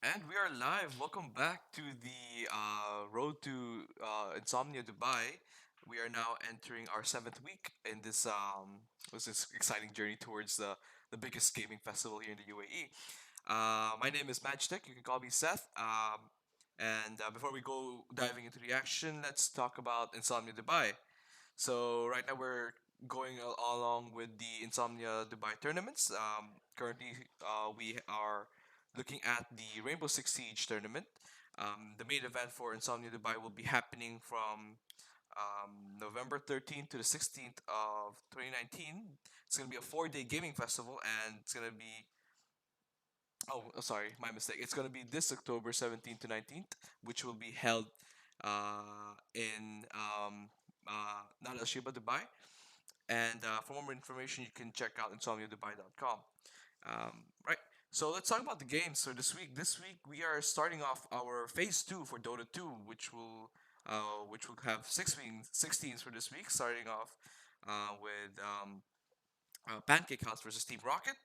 And we are live. Welcome back to the road to Insomnia Dubai. We are now entering our seventh week in this exciting journey towards the biggest gaming festival here in the UAE. My name is Osh-Tekk. You can call me Seth. And before we go diving into the action, let's talk about Insomnia Dubai. So right now we're going along with the Insomnia Dubai tournaments. Currently, we are looking at the Rainbow Six Siege tournament. The main event for Insomnia Dubai will be happening from November 13th to the 16th of 2019. It's going to be a 4-day gaming festival, and it's going to be sorry, my mistake. It's going to be this October 17th to 19th, which will be held in Nal Al Shiba, Dubai. And for more information, you can check out insomniadubai.com. Right. So let's talk about the games for this week. This week we are starting off our phase two for Dota 2, which will have six teams for this week, starting off with Pancake House versus Team Rocket.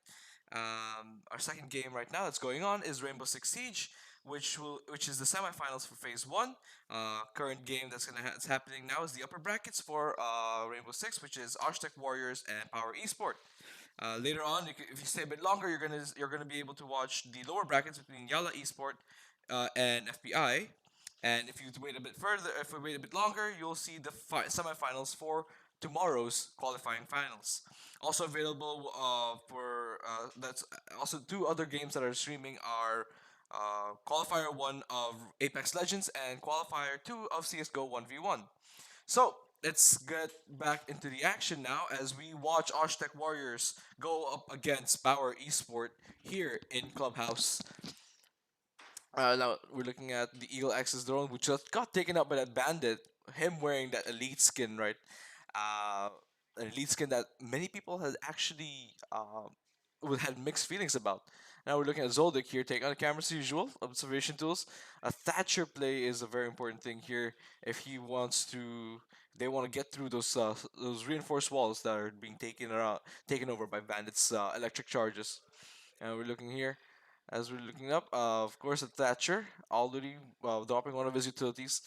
Our second game right now that's going on is Rainbow Six Siege, which is the semifinals for Phase One. Current game that's happening now is the upper brackets for Rainbow Six, which is Osh-Tekk Warriors and Power Esport. Later on, if you stay a bit longer, you're gonna be able to watch the lower brackets between Yala Esport and FPI. And if you wait a bit further, if we wait a bit longer, you'll see the semifinals for tomorrow's qualifying finals. Also available for that's also two other games that are streaming are Qualifier 1 of Apex Legends and Qualifier 2 of CSGO 1v1. So let's get back into the action now as we watch Osh-Tekk Warriors go up against Power Esport here in Clubhouse. Now we're looking at the Eagle Axis drone, which just got taken up by that bandit. Him wearing that elite skin, right? Uh, an elite skin that many people had actually had mixed feelings about. Now we're looking at Zoldyck here, take on the camera as usual, observation tools. A Thatcher play is a very important thing here if he wants to. They want to get through those reinforced walls that are being taken over by bandits' electric charges. And we're looking here, as we're looking up, of course, a Thatcher already dropping one of his utilities.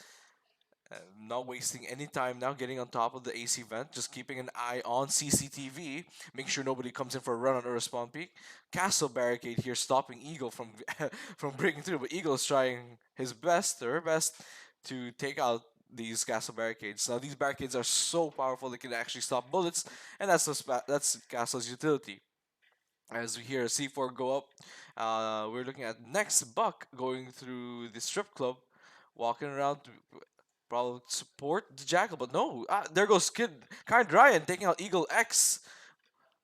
Not wasting any time now, getting on top of the AC vent, just keeping an eye on CCTV, making sure nobody comes in for a run on a respawn peak. Castle barricade here, stopping Eagle from from breaking through, but Eagle is trying his best, or her best, to take out these castle barricades. Now these barricades are so powerful they can actually stop bullets, and that's Castle's utility. As we hear C4 go up, we're looking at next Buck going through the strip club, walking around to probably support the Jackal, but no, there goes Kind Ryan taking out Eagle X,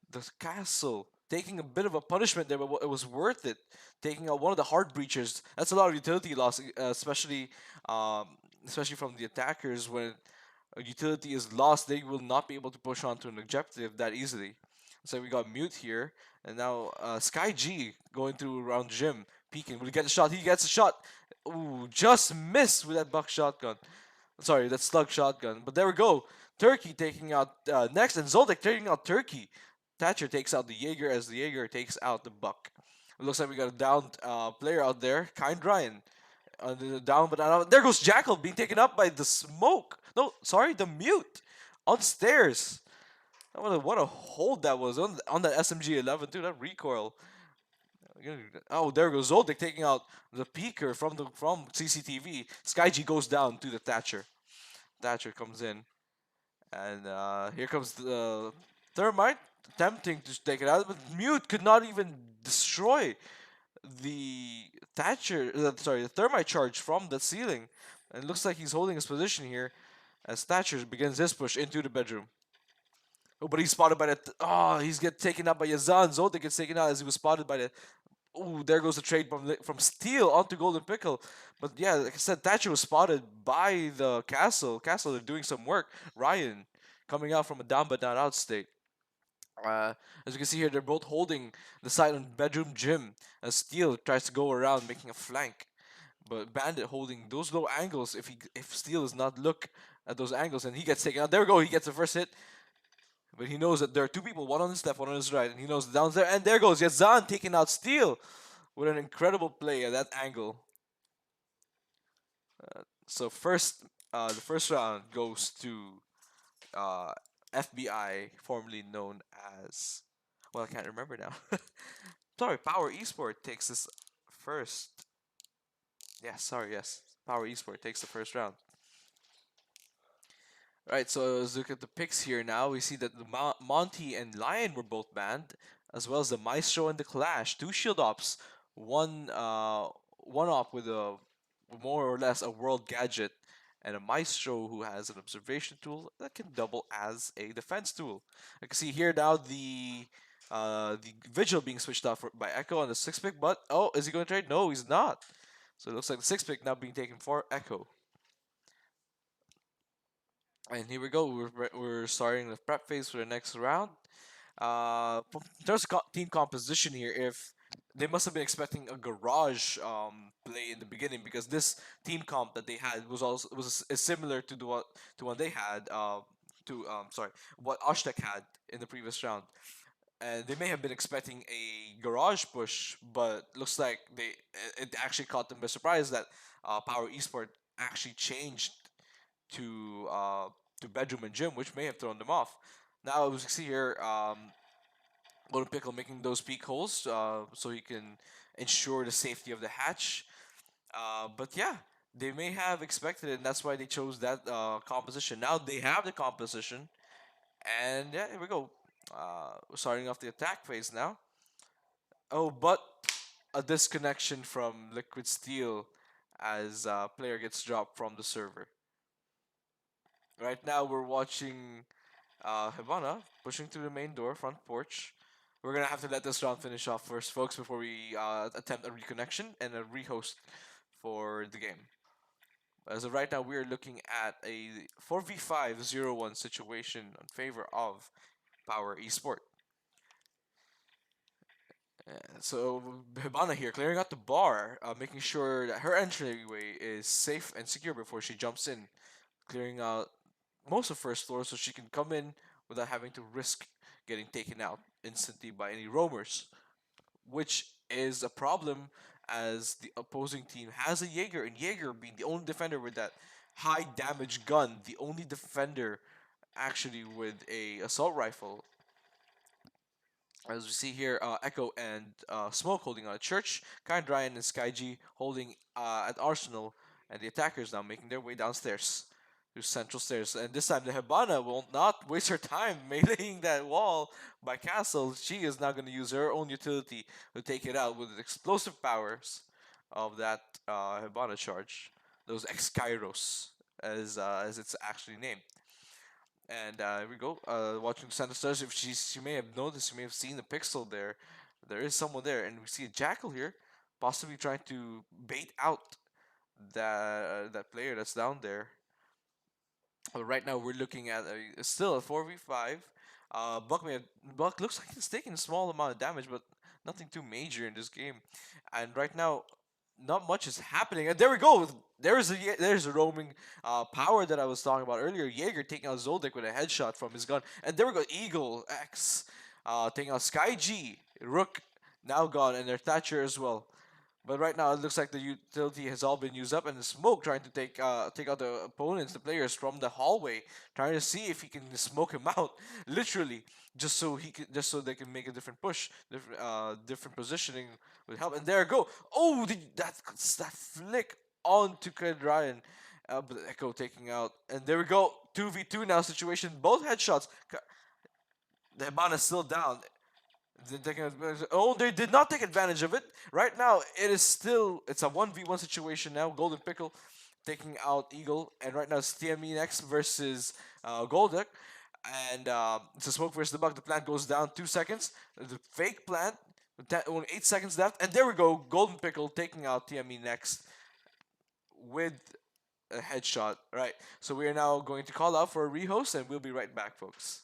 the castle, taking a bit of a punishment there, but it was worth it. Taking out one of the hard breachers. That's a lot of utility loss, um, especially from the attackers. When a utility is lost, they will not be able to push on to an objective that easily. So we got Mute here, and now Sky G going through around Jim, peeking. Will he get a shot? He gets a shot. Ooh, just missed with that buck shotgun. Sorry, that slug shotgun. But there we go. Turkey taking out next, and Zoltek taking out Turkey. Thatcher takes out the Jaeger as the Jaeger takes out the Buck. It looks like we got a downed player out there, Kind Ryan. Down, but there goes Jackal being taken up by the smoke. No, sorry, the mute on stairs. What a hold that was on that SMG 11 too. That recoil. Oh, there goes Zoltek taking out the peeker from CCTV. Skyg goes down to the Thatcher. Thatcher comes in, and here comes the Thermite attempting to take it out, but Mute could not even destroy the the Thermite charge from the ceiling. And it looks like he's holding his position here as Thatcher begins his push into the bedroom. Oh, but he's spotted by the. He's get taken out by Yazan. Zoltek gets taken out as he was spotted by the. Oh, there goes the trade from Steel onto Golden Pickle. But yeah, like I said, Thatcher was spotted by the Castle. Castle, they're doing some work. Ryan coming out from a down but not out state. As you can see here, they're both holding the side on bedroom gym as Steel tries to go around making a flank. But Bandit holding those low angles. If Steel does not look at those angles, and he gets taken out. There we go. He gets the first hit. But he knows that there are two people, one on his left, one on his right, and he knows down there. And there goes Yazan taking out Steel with an incredible play at that angle. So the first round goes to uh, FBI, formerly known as, well, I can't remember now. Sorry, Power Esport takes this first. Yes. Power Esport takes the first round. Right, so let's look at the picks here now. We see that the Monty and Lion were both banned, as well as the Maestro and the Clash. Two shield ops, one op with a more or less a world gadget, and a Maestro who has an observation tool that can double as a defense tool. I can see here now the Vigil being switched off by Echo on the six pick, but oh, is he going to trade? No, he's not. So it looks like the six pick now being taken for Echo. And here we go. We're starting the prep phase for the next round. In terms of team composition here, if they must have been expecting a garage play in the beginning because this team comp that they had is similar to what they had to sorry what Osh-Tekk had in the previous round, and they may have been expecting a garage push, but looks like it actually caught them by surprise that Power Esport actually changed to uh, to bedroom and gym, which may have thrown them off. Now as we see here, Golden Pickle making those peak holes so he can ensure the safety of the hatch. But yeah, they may have expected it, and that's why they chose that composition. Now they have the composition, and yeah, here we go. We're starting off the attack phase now. Oh, but a disconnection from Liquid Steel as player gets dropped from the server. Right now, we're watching Hibana pushing through the main door, front porch. We're gonna have to let this round finish off first, folks, before we attempt a reconnection and a rehost for the game. As of right now, we are looking at a 4v5-0-1 situation in favor of Power Esport. So Hibana here, clearing out the bar, making sure that her entryway is safe and secure before she jumps in, clearing out most of first floor so she can come in without having to risk getting taken out instantly by any roamers, which is a problem as the opposing team has a Jaeger, and Jaeger being the only defender with that high damage gun, the only defender actually with a assault rifle. As we see here, Echo and Smoke holding on a church, Kind Ryan and Skyg holding an arsenal, and the attackers now making their way downstairs to central stairs. And this time the Hibana will not waste her time meleeing that wall by Castle. She is now going to use her own utility to take it out with the explosive powers of that Hibana charge. Those X-Kairos, as it's actually named. And here we go. Watching Santa Stars. If she may have noticed, she may have seen the pixel there. There is someone there, and we see a jackal here, possibly trying to bait out that player that's down there. Right now, we're looking at still a 4v5. Buck may have, Buck looks like he's taking a small amount of damage, but nothing too major in this game. And right now, not much is happening. And there we go. There's a roaming power that I was talking about earlier. Jaeger taking out Zoldyck with a headshot from his gun. And there we go. Eagle X taking out Sky G. Rook now gone, and their Thatcher as well. But right now, it looks like the utility has all been used up, and the smoke trying to take out the opponents, the players from the hallway, trying to see if he can smoke him out, literally, just so they can make a different push, different positioning would help. And there you go. Oh, that flick onto Kid Ryan, but Echo taking out, and there we go. 2v2 now situation, both headshots. The Hibana is still down. Oh, they did not take advantage of it. Right now, it's a 1v1 situation now. Golden Pickle taking out Eagle, and right now it's TME next versus Golduck. And it's a smoke versus the bug. The plant goes down 2 seconds. The fake plant, only 8 seconds left, and there we go. Golden Pickle taking out TME next with a headshot. Right. So we are now going to call out for a rehost, and we'll be right back, folks.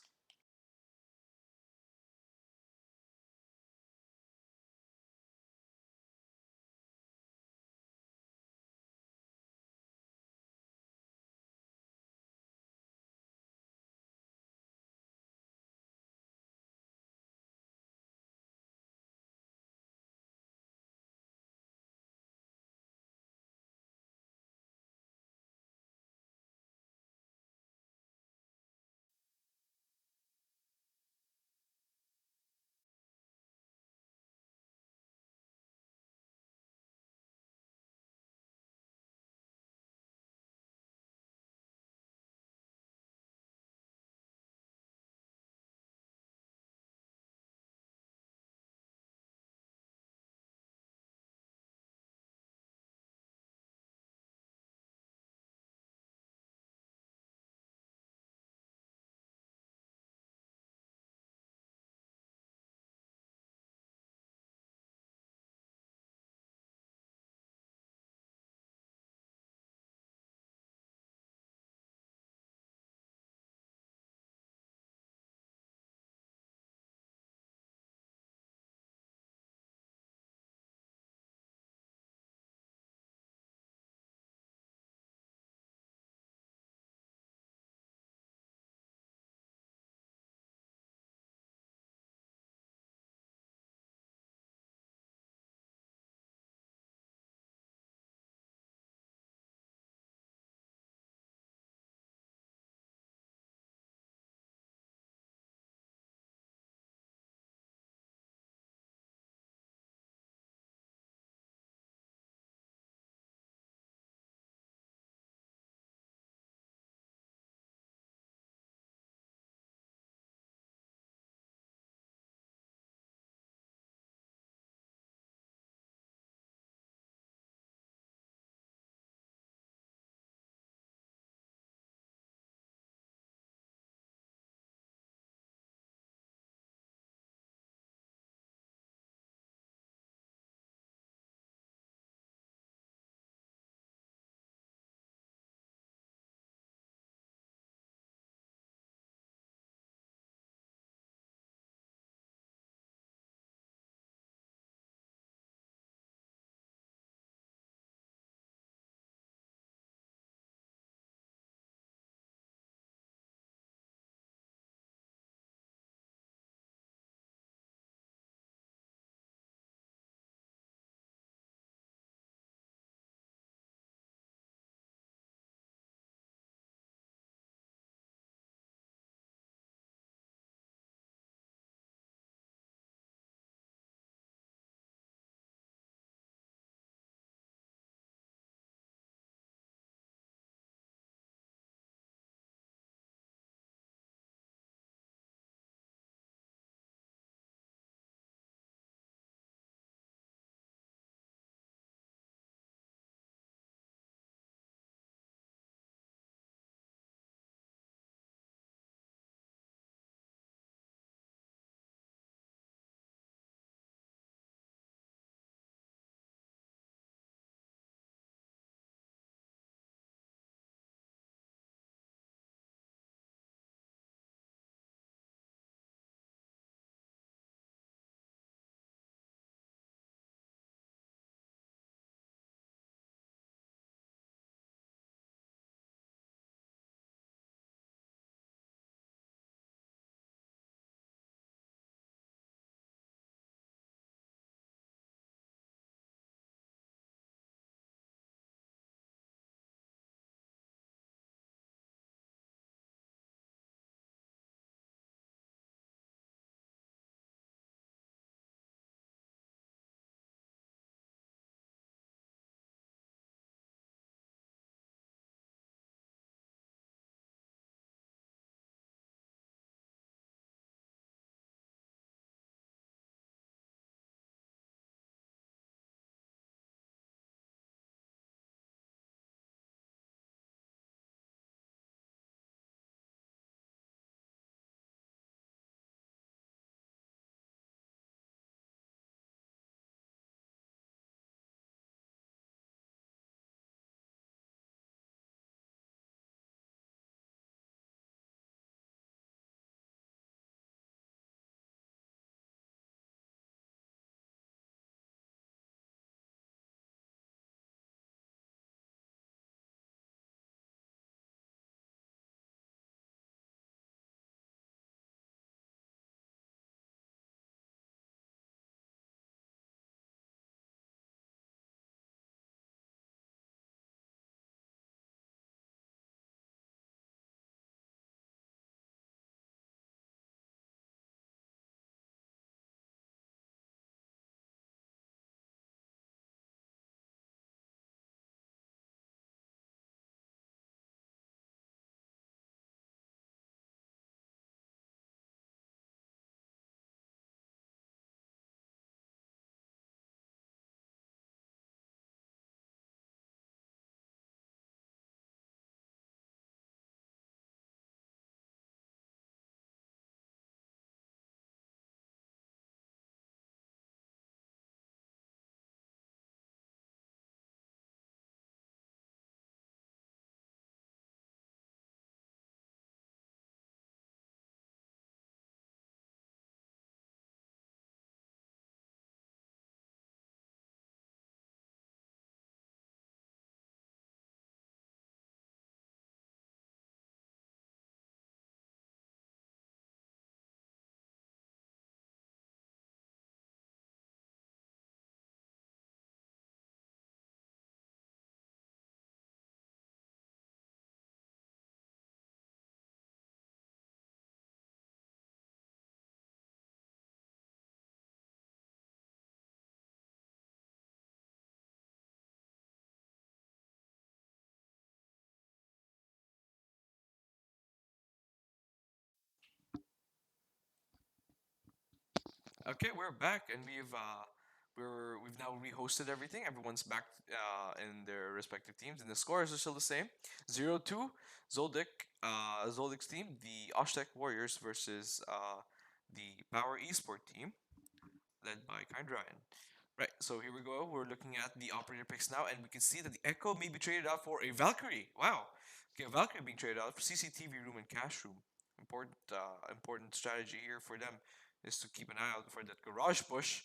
Okay, we're back, and we've now rehosted everything. Everyone's back in their respective teams, and the scores are still the same: 0-2. Zoldyck's team, the Osh-Tekk Warriors versus the Power Esport team, led by Kind Ryan. Right, so here we go. We're looking at the operator picks now, and we can see that the Echo may be traded out for a Valkyrie. Wow. Okay, a Valkyrie being traded out for CCTV room and cash room. Important strategy here for them is to keep an eye out for that garage push,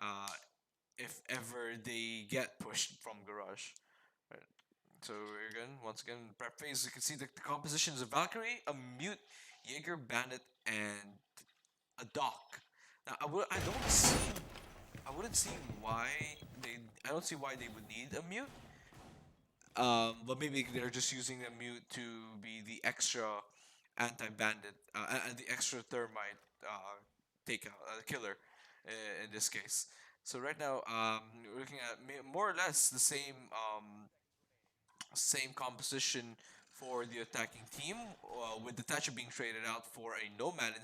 uh, if ever they get pushed from garage. Right. So once again, prep phase. You can see the composition is a Valkyrie, a Mute, Jaeger, Bandit, and a Doc. Now I wouldn't see why they. I don't see why they would need a mute. But maybe they're just using a mute to be the extra anti-bandit and the extra thermite takeout killer in this case. So right now, we're looking at more or less the same composition for the attacking team, with the Thatcher being traded out for a Nomad,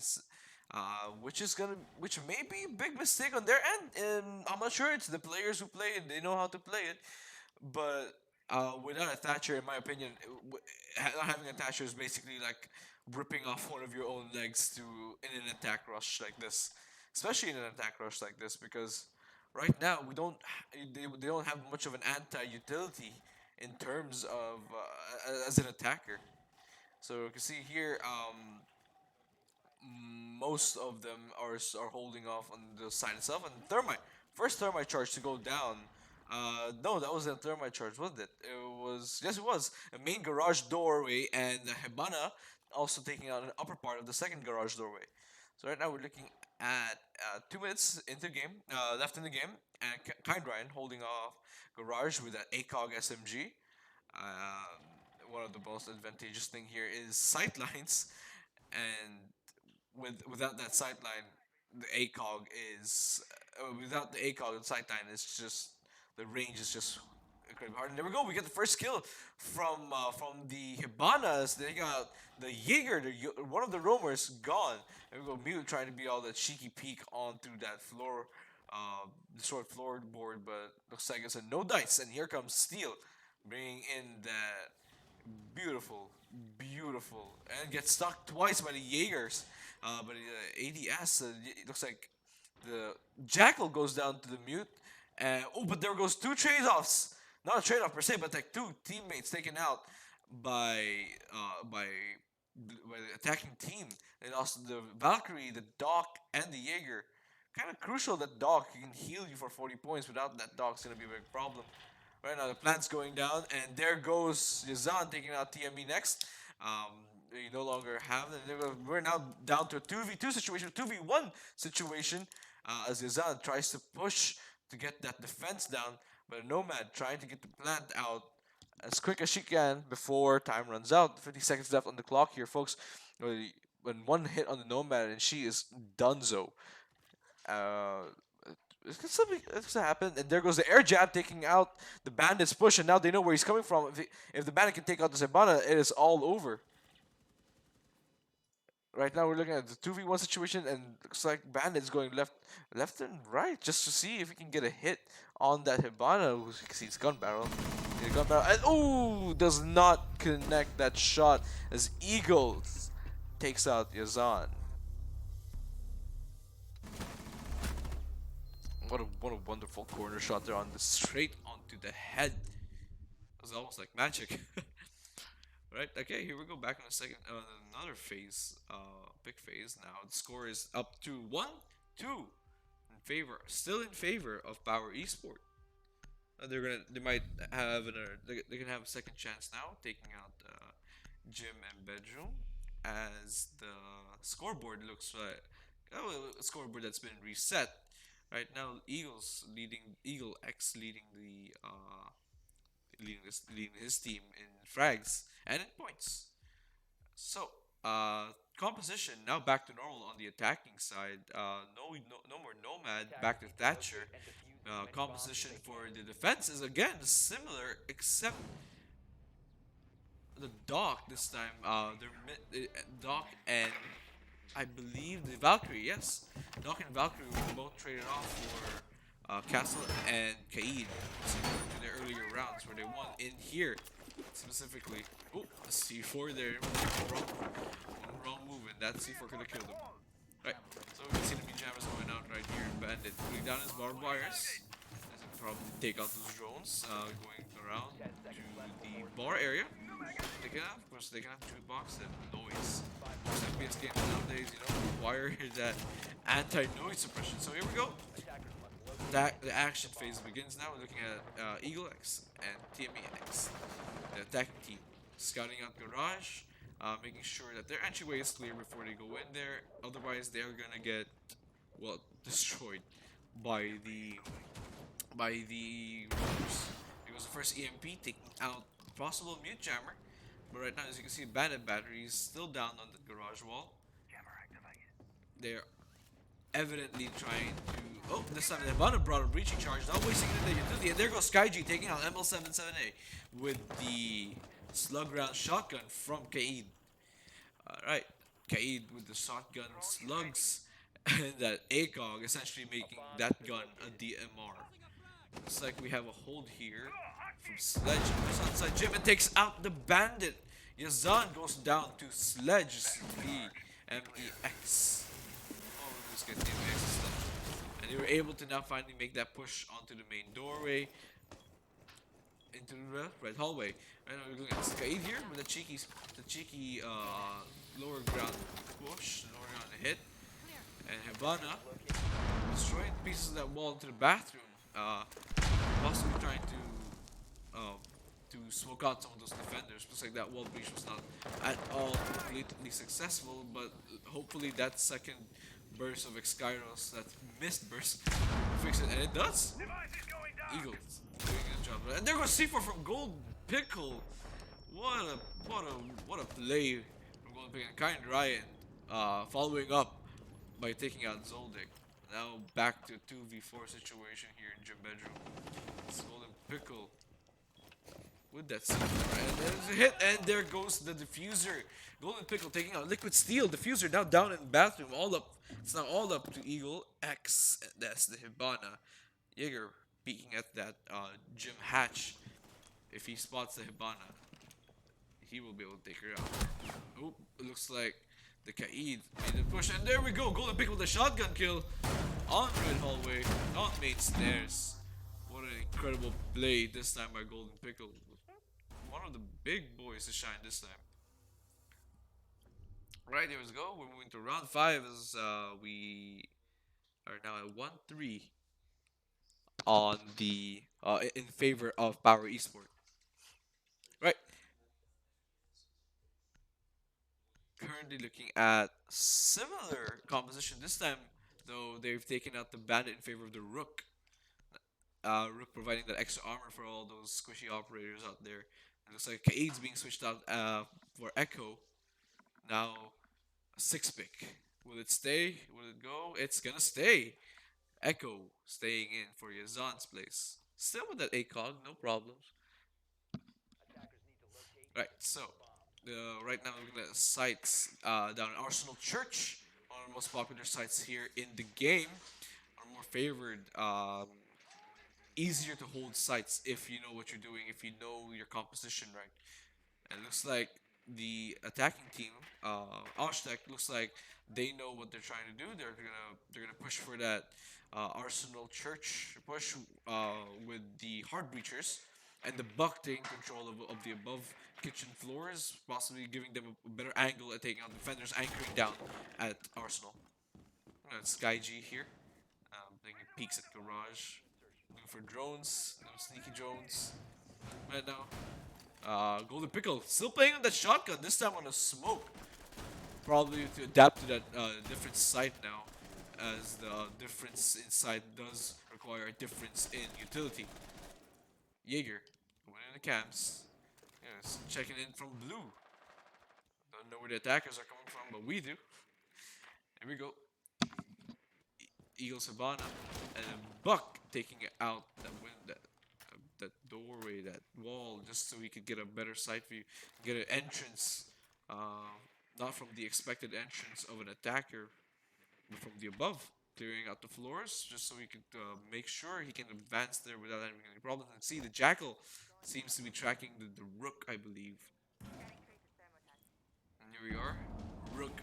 which may be a big mistake on their end. And I'm not sure it's the players who play it; they know how to play it. But without a Thatcher, in my opinion, not having a Thatcher is basically like ripping off one of your own legs to in an attack rush like this, especially in an attack rush like this, because right now they don't have much of an anti-utility in terms of as an attacker. So you can see here, most of them are holding off on the side itself. And thermite, first thermite charge to go down. No, that wasn't a thermite charge, was it? It was, yes, it was a main garage doorway, and the Hibana also taking out an upper part of the second garage doorway. So right now we're looking at 2 minutes into the game, left in the game, and Kind Ryan holding off garage with that ACOG SMG. One of the most advantageous thing here is sight lines, and without that sight line, the ACOG is without the ACOG, the sight line is just the range is just incredibly hard. And there we go. We get the first kill from the Hibanas. They got the Jaeger, one of the roamers, gone. And we go Mute trying to be all that cheeky peek onto that floor, the short floorboard, but looks like it's a no dice. And here comes Steel, bringing in that beautiful, beautiful, and gets stuck twice by the Jaegers. But ADS, it looks like the Jackal goes down to the Mute. Oh, but there goes two trade-offs. Not a trade-off per se, but like two teammates taken out by uh, by by the attacking team. And also the Valkyrie, the Doc, and the Jaeger. Kind of crucial that Doc can heal you for 40 points. Without that, Doc's gonna be a big problem. Right now, the plant's going down, and there goes Yazan taking out TMB next. We no longer have them. We're now down to a 2v2 situation, 2v1 situation, as Yazan tries to push to get that defense down, but Nomad trying to get the plant out as quick as she can before time runs out. 50 seconds left on the clock here, folks. When one hit on the Nomad and she is donezo. Uh, it's gonna happen, and there goes the air jab taking out the bandit's push, and now they know where he's coming from. If the bandit can take out the Zebana, it is all over. Right now we're looking at the 2v1 situation, and looks like bandit's going left and right just to see if he can get a hit on that Hibana, who sees gun barrel. The gun barrel, and oh, does not connect that shot as Eagles takes out Yazan. What a wonderful corner shot there on the straight onto the head. It was almost like magic. Right. Okay. Here we go. Back on the second, another phase. Big phase now. The score is up to 1-2 in favor, still in favor of Power Esport. They might have they can have a second chance now, taking out gym and bedroom, as the scoreboard looks like a scoreboard that's been reset. Right now, Eagle X leading his team in frags and in points. So, composition now back to normal on the attacking side. No more Nomad. Back to Thatcher. Composition for the defense is again similar, except the Doc this time. Doc and I believe the Valkyrie, yes. Doc and Valkyrie were both traded off for Castle and Kaid to their earlier rounds where they won in here specifically. Oh, a C4 there. Wrong move, and that C4 could have killed him. Right, so we can see the Jammers going out right here. Bandit putting down his barbed wires. As he probably take out those drones, going around to the bar area. They can have, of course, they can have jukebox and noise. Most FPS games nowadays, require that anti-noise suppression. So here we go. The action phase begins now. We're looking at Eagle X and TME X, the attacking team, scouting out garage, making sure that their entryway is clear before they go in there. Otherwise, they are gonna get destroyed by the runners. It was the first EMP taking out possible mute jammer, but right now, as you can see, Bandit battery is still down on the garage wall. They're evidently trying to. Oh, this time Hibana brought a breaching charge, not wasting it in the utility. And there goes SkyG taking out ML77A with the slug round shotgun from Kaid. Alright, Kaid with the shotgun slugs and that ACOG essentially making that gun a DMR. Looks like we have a hold here from Sledge. Goes outside Jim and takes out the bandit. Yazan goes down to Sledge, the MEX. Oh, this guy's MEX is stuck. And they were able to now finally make that push onto the main doorway into the red hallway. Right now we're looking at Kaid here with the cheeky lower ground push, lower ground hit. And Hibana destroying pieces of that wall into the bathroom. Possibly trying to smoke out some of those defenders. Looks like that wall breach was not at all completely successful, but hopefully that second burst of Exkyros, that missed burst, fix it, and it does. Eagles doing a job, and there goes C4 from Gold Pickle. What a play from Gold Pickle. Kind Ryan, following up by taking out Zoldyck. Now back to 2v4 situation here in Gym Bedroom. It's Golden Pickle with that C4, and there's a hit, and there goes the diffuser. Golden Pickle taking out Liquid Steel. Diffuser now down in bathroom. All up. It's now all up to Eagle X. And that's the Hibana. Jaeger peeking at that Gym hatch. If he spots the Hibana, he will be able to take her out. Oh, it looks like the Kaid made a push, and there we go. Golden Pickle with a shotgun kill on red hallway, on main stairs. What an incredible play this time by Golden Pickle. One of the big boys to shine this time. Right, here we go. We're moving to round 5 as we are now at 1-3 on the in favor of Power Esports. Right. Currently looking at similar composition. This time, though, they've taken out the bandit in favor of the Rook. Rook providing that extra armor for all those squishy operators out there. It looks like Kaid's being switched out for Echo. Now, a 6-pick. Will it stay? Will it go? It's gonna stay. Echo staying in for Yazan's place. Still with that ACOG, no problems. Right, so right now we're looking at sites down in Arsenal Church, one of the most popular sites here in the game. Our more favored, easier to hold sites if you know what you're doing, if you know your composition right. And it looks like the attacking team, Osh-Tekk, looks like they know what they're trying to do. They're gonna push for that Arsenal Church push with the Heart Breachers, and the Buck taking control of the above kitchen floors, possibly giving them a better angle at taking out defenders, anchoring down at Arsenal. SkyG here, taking peeks at garage, looking for drones, no sneaky drones. Right now, Golden Pickle still playing on that shotgun, this time on a smoke. Probably to adapt to that different site now, as the difference in site does require a difference in utility. Jaeger going in the camps. Yes, checking in from blue. Don't know where the attackers are coming from, but we do. Here we go. Eagle Sabana and Buck taking it out that doorway, that wall, just so he could get a better sight view, get an entrance not from the expected entrance of an attacker, but from the above, clearing out the floors just so he could make sure he can advance there without having any problems. And see, the Jackal seems to be tracking the Rook, I believe. And here we are. Rook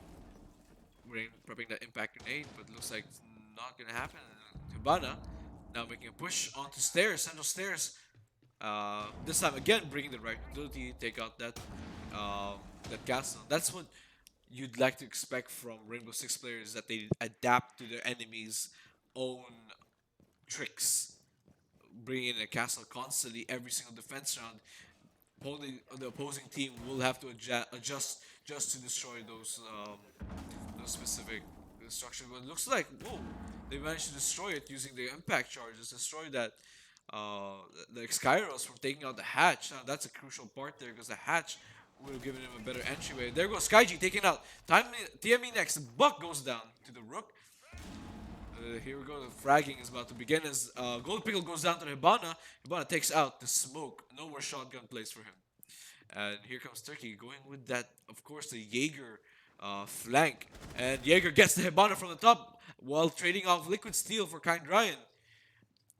prepping that impact grenade, but looks like it's not gonna happen. Hibana now making a push onto stairs, central stairs. This time again bringing the right utility, take out that castle. That's what you'd like to expect from Rainbow Six players, that they adapt to their enemies' own tricks, bringing in a castle constantly every single defense round. The opposing team will have to adjust just to destroy those specific structures. But it looks like, whoa, they managed to destroy it using the impact charges, destroy that the Skyros from taking out the hatch. Now that's a crucial part there because the hatch would have given him a better entryway. There goes Skyg taking out TME next. Buck goes down to the Rook. Here we go. The fragging is about to begin as Gold Pickle goes down to the Hibana. Hibana takes out the smoke. No more shotgun plays for him. And here comes Turkey going with that, of course, the Jaeger flank. And Jaeger gets the Hibana from the top while trading off Liquid Steel for Kind Ryan.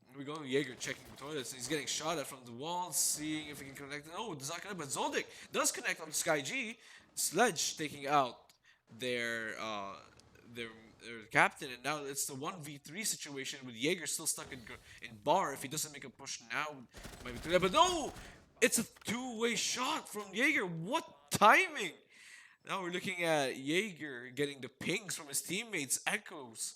Here we go. Jaeger checking the toilets. He's getting shot at from the walls, seeing if he can connect. No, does not connect. But Zoldyck does connect on Sky G. Sledge taking out their uh, their captain, and now it's the 1v3 situation with Jaeger still stuck in bar. If he doesn't make a push now, might be too late. But no, it's a two-way shot from Jaeger. What timing! Now we're looking at Jaeger getting the pings from his teammates, echoes.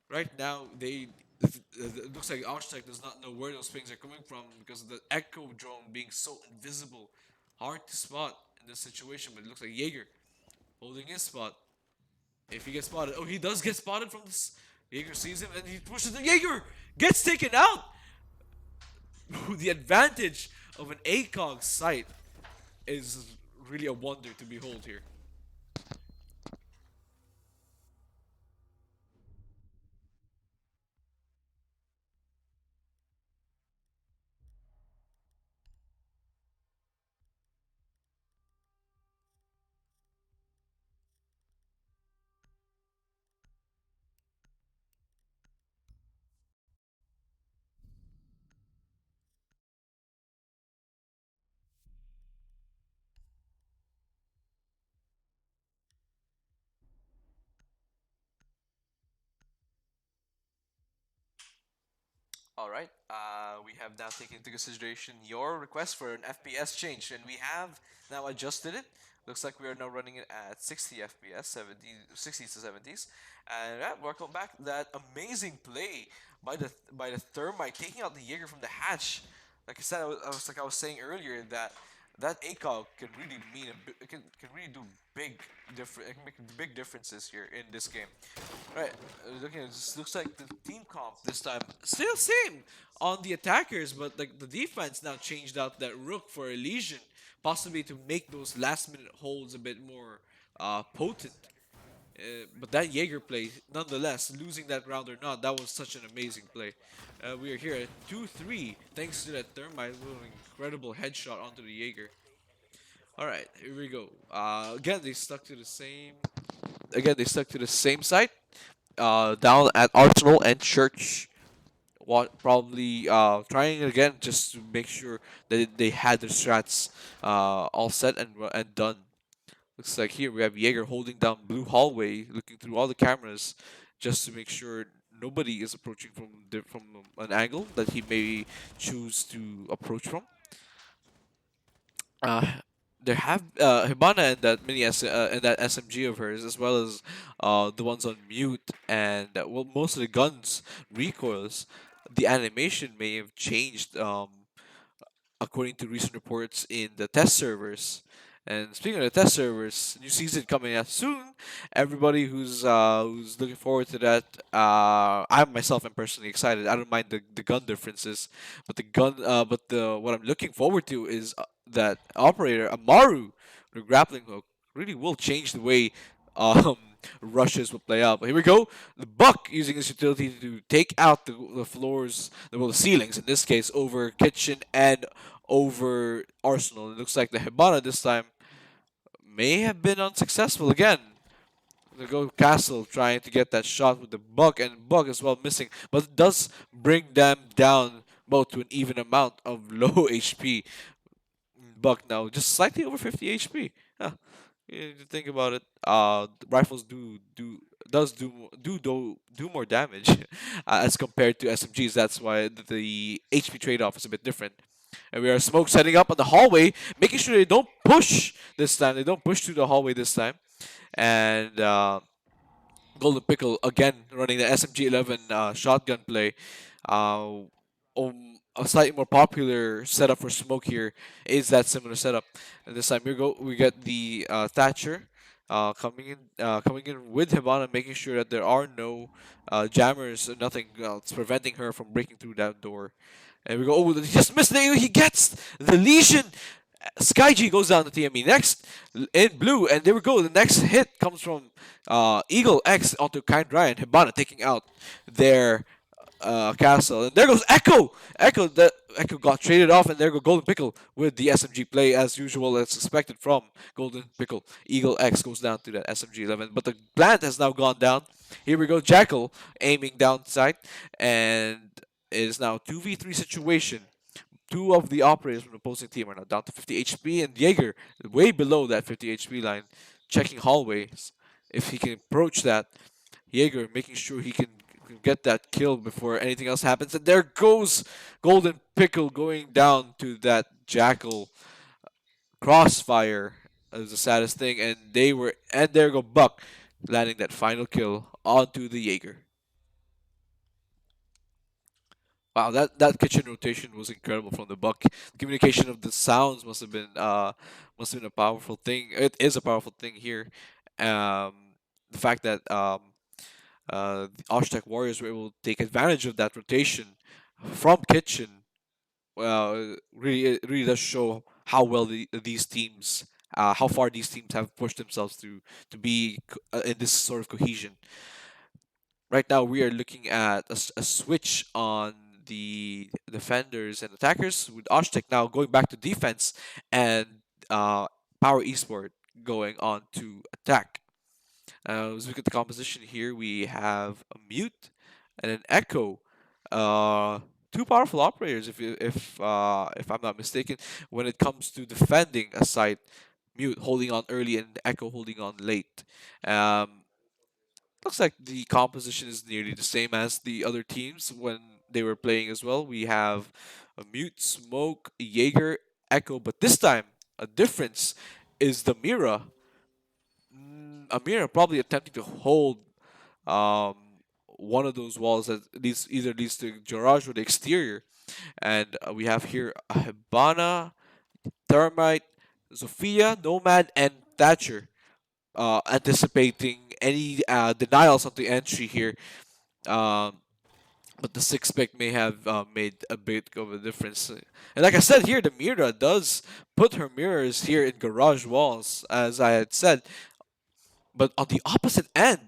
Right now, it looks like Osh-Tekk does not know where those pings are coming from because of the echo drone being so invisible, hard to spot in this situation. But it looks like Jaeger holding his spot. If he gets spotted, oh, he does get spotted from this. Jaeger sees him and he pushes the Jaeger gets taken out. The advantage of an ACOG site is really a wonder to behold here. All right. We have now taken into consideration your request for an FPS change, and we have now adjusted it. Looks like we are now running it at 60 FPS, 70, 60s to 70s. And welcome back. That amazing play by the Thermite taking out the Jaeger from the hatch. Like I said, I was saying earlier that ACOG can really can really do big different, it can make big differences here in this game. Right, looking at this, looks like the team comp this time still same on the attackers, but like the defense now changed out that Rook for Elysian, possibly to make those last minute holds a bit more potent. But that Jaeger play, nonetheless, losing that round or not, that was such an amazing play. We are here at 2-3, thanks to that Thermite with an incredible headshot onto the Jaeger. All right, here we go. Again, they stuck to the same. Again, they stuck to the same site. Down at Arsenal and Church. Probably trying again just to make sure that they had their strats all set and done. Looks like here we have Jaeger holding down blue hallway, looking through all the cameras, just to make sure nobody is approaching from an angle that he may choose to approach from. Uh, there have Hibana and that and that SMG of hers, as well as the ones on mute, and well, most of the guns recoils. The animation may have changed according to recent reports in the test servers. And speaking of the test servers, new season coming out soon. Everybody who's looking forward to that, I myself am personally excited. I don't mind the gun differences, but the what I'm looking forward to is that operator Amaru, the grappling hook, really will change the way um rushes will play out. But here we go. The Buck using his utility to take out the floors, the ceilings in this case, over kitchen and over Arsenal. It looks like the Hibana this time may have been unsuccessful again. The go Castle trying to get that shot with the Bug, and Bug as well missing, but it does bring them down both to an even amount of low HP. Bug now just slightly over 50 HP. Huh. You think about it, rifles do more damage as compared to SMGs. That's why the HP trade-off is a bit different. And we are smoke setting up on the hallway, making sure they don't push this time. They don't push through the hallway this time. And Golden Pickle again running the SMG-11 shotgun play. A slightly more popular setup for Smoke here is that similar setup. And this time we get the Thatcher coming in with Hibana, making sure that there are no jammers or nothing else preventing her from breaking through that door. And we go, oh, he just missed it. He gets the Legion. SkyG goes down to TME next in blue, and there we go. The next hit comes from Eagle X onto Kind Ryan. Hibana taking out their castle, and there goes Echo. Echo got traded off, and there go Golden Pickle with the SMG play as usual, as expected from Golden Pickle. Eagle X goes down to that SMG 11, but the plant has now gone down. Here we go, Jackal aiming down sight, and it is now 2v3 situation. Two of the operators from the opposing team are now down to 50 HP, and Jaeger way below that 50 HP line, checking hallways. If he can approach that, Jaeger making sure he can get that kill before anything else happens. And there goes Golden Pickle going down to that Jackal crossfire. Is the saddest thing, and there go Buck landing that final kill onto the Jaeger. Wow, that kitchen rotation was incredible from the Buck. Communication of the sounds must have been a powerful thing. It is a powerful thing here. Um, the fact that the Osh-Tekk Warriors were able to take advantage of that rotation from kitchen. Well, really, it really does show how well these teams, how far these teams have pushed themselves to be in this sort of cohesion. Right now, we are looking at a switch on the defenders and attackers with Osh-Tekk now going back to defense, and Power Esport going on to attack. As we look at the composition here, we have a Mute and an Echo. Two powerful operators, if I'm not mistaken, when it comes to defending a site. Mute holding on early and Echo holding on late. Um, Looks like the composition is nearly the same as the other teams when they were playing as well. We have a Mute, Smoke, Jaeger, Echo, but this time a difference is the Mira. Amira probably attempting to hold um, one of those walls that leads to garage or the exterior. And we have here Hibana, Thermite, Sophia, Nomad, and Thatcher anticipating any denials on the entry here. Um, but the six pick may have made a bit of a difference. And like I said here, the Mira does put her mirrors here in garage walls, as I had said. But on the opposite end,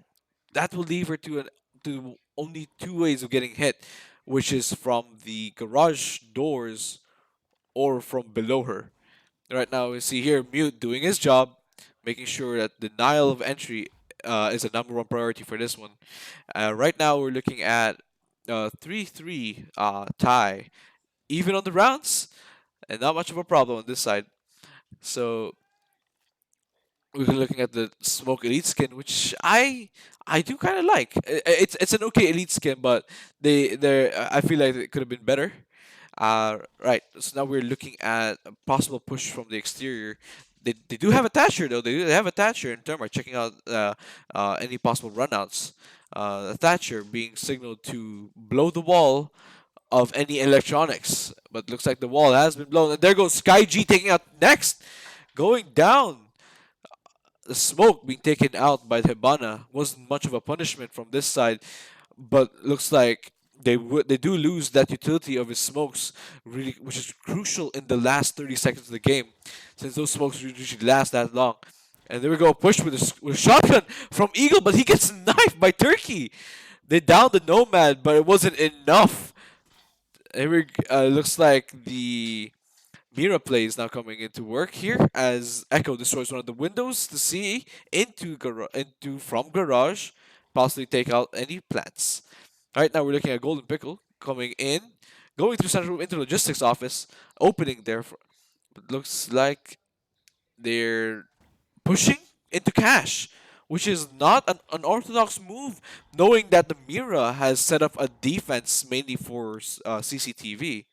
that will leave her to only two ways of getting hit, which is from the garage doors or from below her. Right now, we see here Mute doing his job, making sure that denial of entry is a number one priority for this one. Right now, we're looking at 3-3 tie, even on the rounds, and not much of a problem on this side. So we're looking at the Smoke Elite skin, which I do kind of like. It's an okay Elite skin, but they I feel like it could have been better. Right. So now we're looking at a possible push from the exterior. They do have a Thatcher though. They have a Thatcher in term. Checking out any possible runouts. The Thatcher being signaled to blow the wall of any electronics, but looks like the wall has been blown. And there goes Sky G taking out next, going down. The smoke being taken out by Hibana wasn't much of a punishment from this side, but looks like they do lose that utility of his smokes, really, which is crucial in the last 30 seconds of the game, since those smokes usually last that long. And there we go, push with a shotgun from Eagle, but he gets knifed by Turkey. They downed the Nomad, but it wasn't enough. Looks like the Mira play is now coming into work here as Echo destroys one of the windows to see into from garage, possibly take out any plants. Right now we're looking at Golden Pickle coming in, going through center room into logistics office, opening there. It looks like they're pushing into cash, which is not an unorthodox move, knowing that the Mira has set up a defense mainly for CCTV.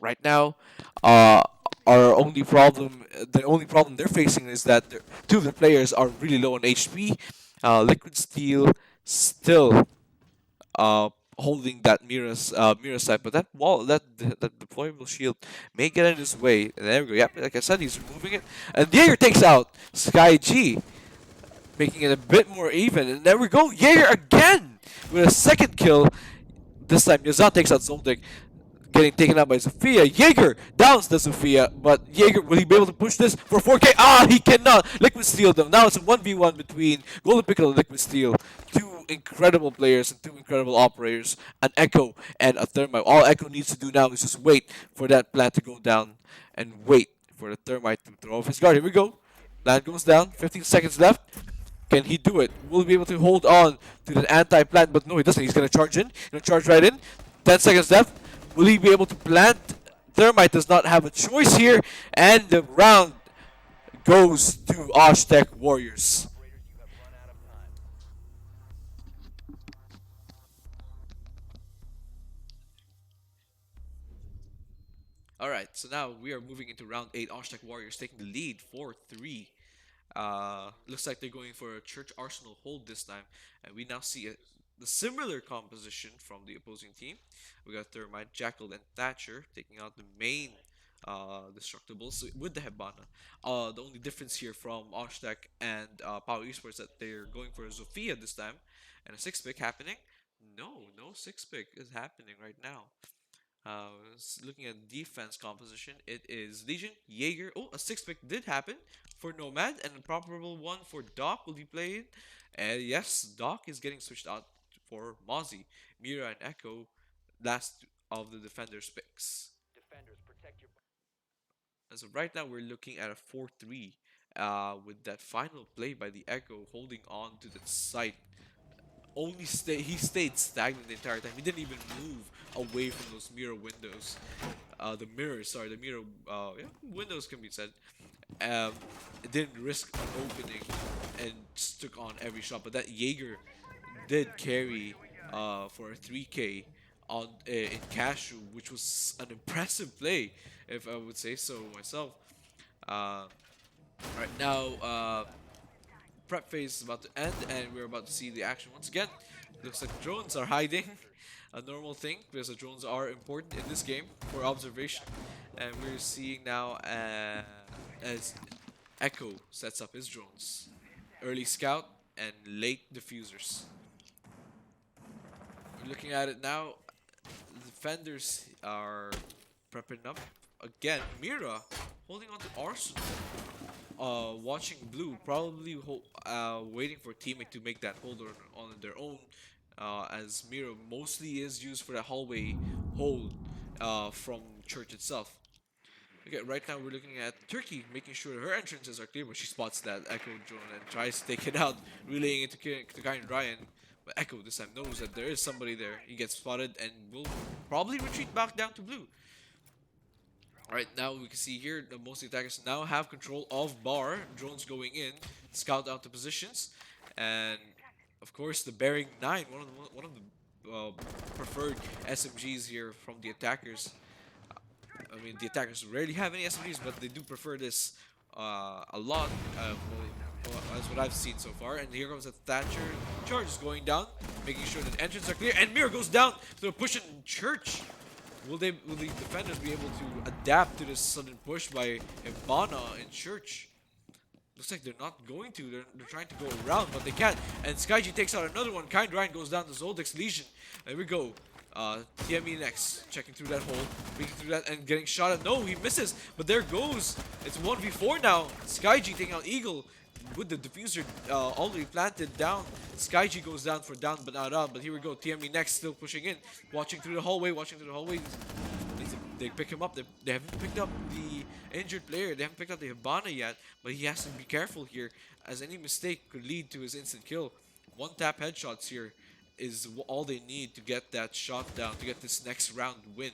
Right now, uh, the only problem they're facing is that two of the players are really low on HP. Liquid Steel still holding that mirror side, but that deployable shield may get in his way. And there we go. Yep, like I said, he's removing it, and Jaeger takes out Sky G, making it a bit more even. And there we go, Jaeger again with a second kill. This time, Yazan takes out Zoldyck, getting taken out by Sophia. Jaeger downs the Sophia, but Jaeger, will he be able to push this for 4K? Ah, he cannot. Liquid Steel them. Now it's a 1v1 between Golden Pickle and Liquid Steel. Two incredible players and two incredible operators. An Echo and a Thermite. All Echo needs to do now is just wait for that plant to go down and wait for the Thermite to throw off his guard. Here we go. Plant goes down. 15 seconds left. Can he do it? Will he be able to hold on to the anti-plant? But no, he doesn't. He's going to charge in. He's going to charge right in. 10 seconds left. Will he be able to plant? Thermite does not have a choice here. And the round goes to Osh-Tekk Warriors. Alright, so now we are moving into round 8. Osh-Tekk Warriors taking the lead 4-3. Looks like they're going for a Church Arsenal hold this time, and we now see the similar composition from the opposing team. We got Thermite, Jackal, and Thatcher taking out the main Destructibles with the Hebana. The only difference here from Osh-Tekk and Power Esports that they're going for a Zofia this time, and a 6-pick happening. No 6-pick is happening right now. Looking at defense composition, it is Legion, Jaeger. Oh, a 6-pick did happen for Nomad, and a probable one for Doc will be played. And yes, Doc is getting switched out for Mozzie. Mira and Echo, last of the defenders' picks. As of right now, we're looking at a 4-3 with that final play by the Echo holding on to the site. He stayed stagnant the entire time. He didn't even move away from those mirror windows. The mirrors, sorry, the mirror yeah, windows can be said. It didn't risk an opening and just took on every shot. But that Jaeger did carry for a 3K on in Cashew, which was an impressive play, if I would say so myself. Uh, right now, prep phase is about to end, and we're about to see the action once again. Looks like drones are hiding, a normal thing because the drones are important in this game for observation. And we're seeing now as Echo sets up his drones, early scout and late diffusers. We're looking at it now. The defenders are prepping up again. Mira holding on to Arsenal. Watching blue, probably waiting for teammate to make that hold on their own, as Mira mostly is used for the hallway hold from church itself. Okay, right now we're looking at Turkey, making sure her entrances are clear, but she spots that Echo drone and tries to take it out, relaying it to Kind Ryan. But Echo this time knows that there is somebody there. He gets spotted and will probably retreat back down to blue. Right now, we can see here the most attackers now have control of bar. Drones going in, scout out the positions, and of course the Bearing 9, one of the preferred SMGs here from the attackers. I mean, the attackers rarely have any SMGs, but they do prefer this a lot. That's what I've seen so far. And here comes a Thatcher. Charge is going down, making sure that entrance are clear. And Mirror goes down. So they're pushing Church. Will the defenders be able to adapt to this sudden push by Ibana and Church? Looks like they're not going to. They're trying to go around, but they can't. And SkyG takes out another one. Kind Ryan goes down to Zoldyck's Legion. There we go. TME next, checking through that hole, breaking through that and getting shot at. No, he misses, but there goes. It's 1v4 now. SkyG taking out Eagle with the diffuser already planted down. SkyG goes down for down but not out. But here we go. TME next, still pushing in, watching through the hallway, They pick him up. They haven't picked up the injured player. They haven't picked up the Hibana yet, but he has to be careful here, as any mistake could lead to his instant kill. One tap headshots here is all they need to get that shot down, to get this next round win.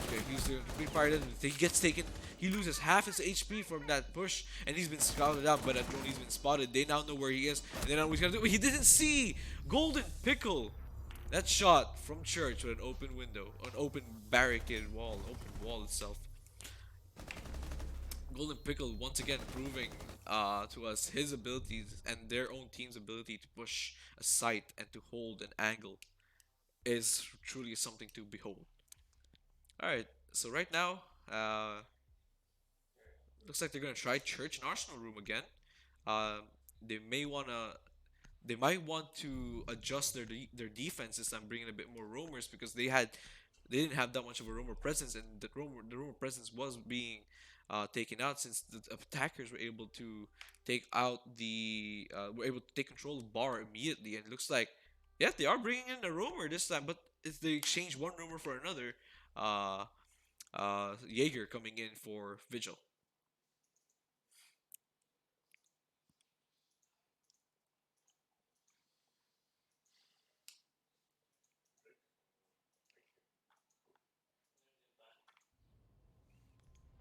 Okay, he's doing complete fire. He gets taken. He loses half his HP from that push, and he's been scouted out. But Adroni's been spotted. They now know where he is, and they know what he's gonna do. He didn't see Golden Pickle. That shot from Church with an open window, an open barricaded wall, open wall itself. Golden Pickle once again proving to us his abilities and their own team's ability to push a site and to hold an angle is truly something to behold. Alright, so right now, looks like they're gonna try Church and Arsenal Room again. Uh, they may wanna, they might want to adjust their defense this time, bringing a bit more roamers because they didn't have that much of a roamer presence, and the roamer presence was being taken out since the attackers were able to were able to take control of bar immediately, and it looks like yes, they are bringing in a roamer this time, but if they exchange one roamer for another, uh, Jaeger coming in for Vigil.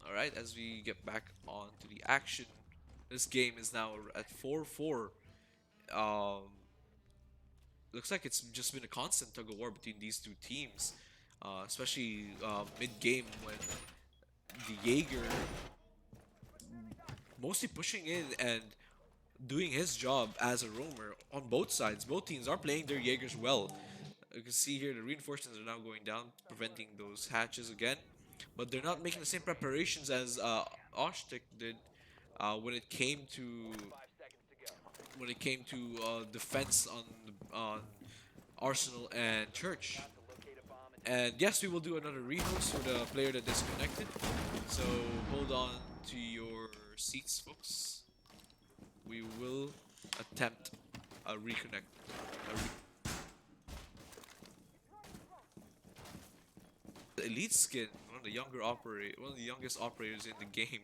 All right, as we get back on to the action, this game is now at 4-4. Um, looks like it's just been a constant tug of war between these two teams, especially mid-game when the Jaeger mostly pushing in and doing his job as a roamer on both sides. Both teams are playing their Jaegers well. You can see here the reinforcements are now going down, preventing those hatches again. But they're not making the same preparations as Osh-Tekk did when it came to defense on Arsenal and Church. And yes, we will do another rehost for the player that disconnected. So hold on to your seats, folks. We will attempt a reconnect. The elite skin, one of the youngest operators in the game,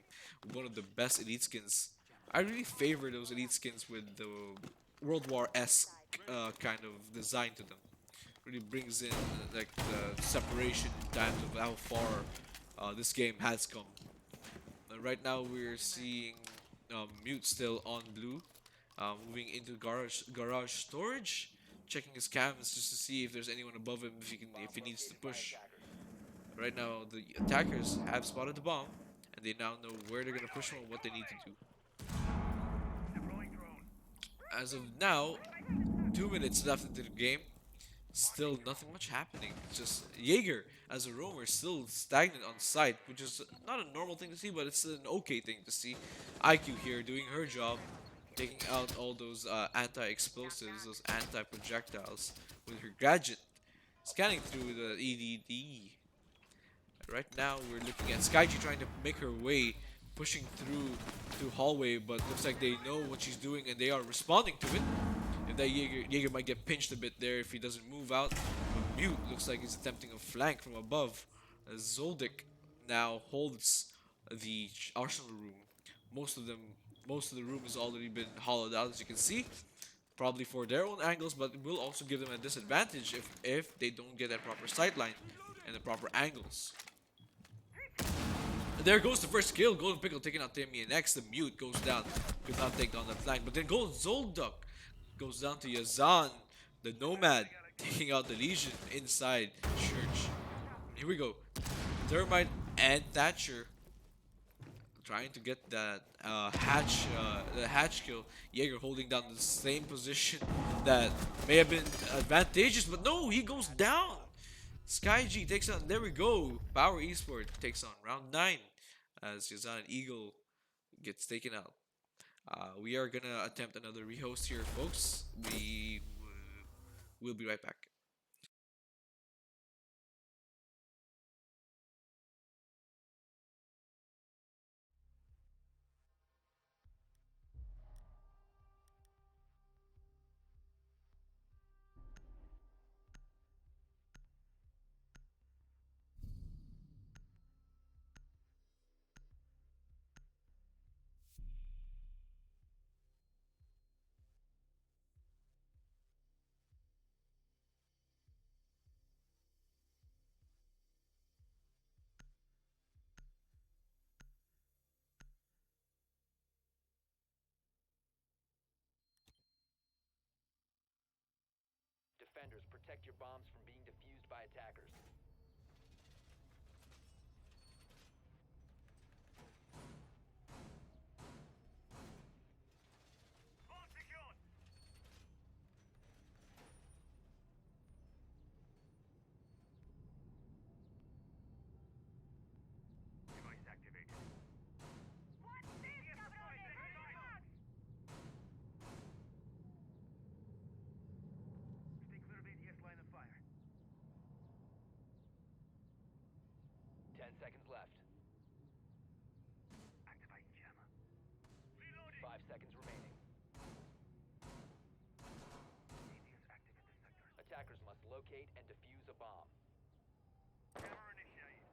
one of the best elite skins. I really favor those elite skins with the World War-esque kind of design to them. Really brings in like the separation in terms of how far this game has come. Right now we're seeing Mute still on blue, moving into garage storage, checking his cams just to see if there's anyone above him if he needs to push. Right now the attackers have spotted the bomb, and they now know where they're gonna push from and what they need to do. As of now, 2 minutes left into the game. Still nothing much happening. It's just Jaeger as a roamer still stagnant on site, which is not a normal thing to see, but it's an okay thing to see. IQ here doing her job, taking out all those anti-explosives, those anti-projectiles with her gadget, scanning through the EDD. Right now we're looking at Skyji trying to make her way, pushing through hallway, but looks like they know what she's doing and they are responding to it. If that Jaeger might get pinched a bit there if he doesn't move out. But Mute looks like he's attempting a flank from above. As Zoldyck now holds the arsenal room. Most of them, most of the room has already been hollowed out, as you can see. Probably for their own angles, but it will also give them a disadvantage if they don't get that proper sightline and the proper angles. And there goes the first kill. Golden Pickle taking out Timmy, and next the Mute goes down. Could not take down that flank, but then goes Zoldyck. Goes down to Yazan, the Nomad, taking out the Legion inside Church. Here we go. Thermite and Thatcher trying to get that the hatch kill. Jaeger holding down the same position that may have been advantageous, but no, he goes down. SkyG takes on, there we go. Power Esports takes on round 9 as Yazan and Eagle gets taken out. We are gonna attempt another rehost here, folks. We'll be right back. defenders. Protect your bombs from being defused by attackers. Bomb secured! Device activated. What's this, cabrones? Stay clear of ADS line of fire. 10 seconds left. Activating jammer. Reloading! 5 seconds remaining. ADS active in the sector. Attackers must locate and defuse a bomb. Jammer initiated.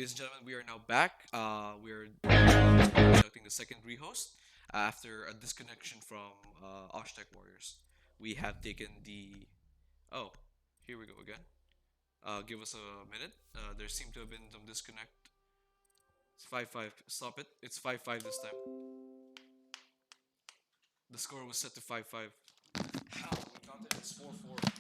ladies and gentlemen, we are now back. We're conducting the second rehost after a disconnection from Osh-Tekk Warriors. We have taken the. Oh, here we go again. Give us a minute. There seemed to have been some disconnect. It's 5-5. Stop it. It's 5-5 this time. The score was set to 5-5. How? We counted it as 4-4.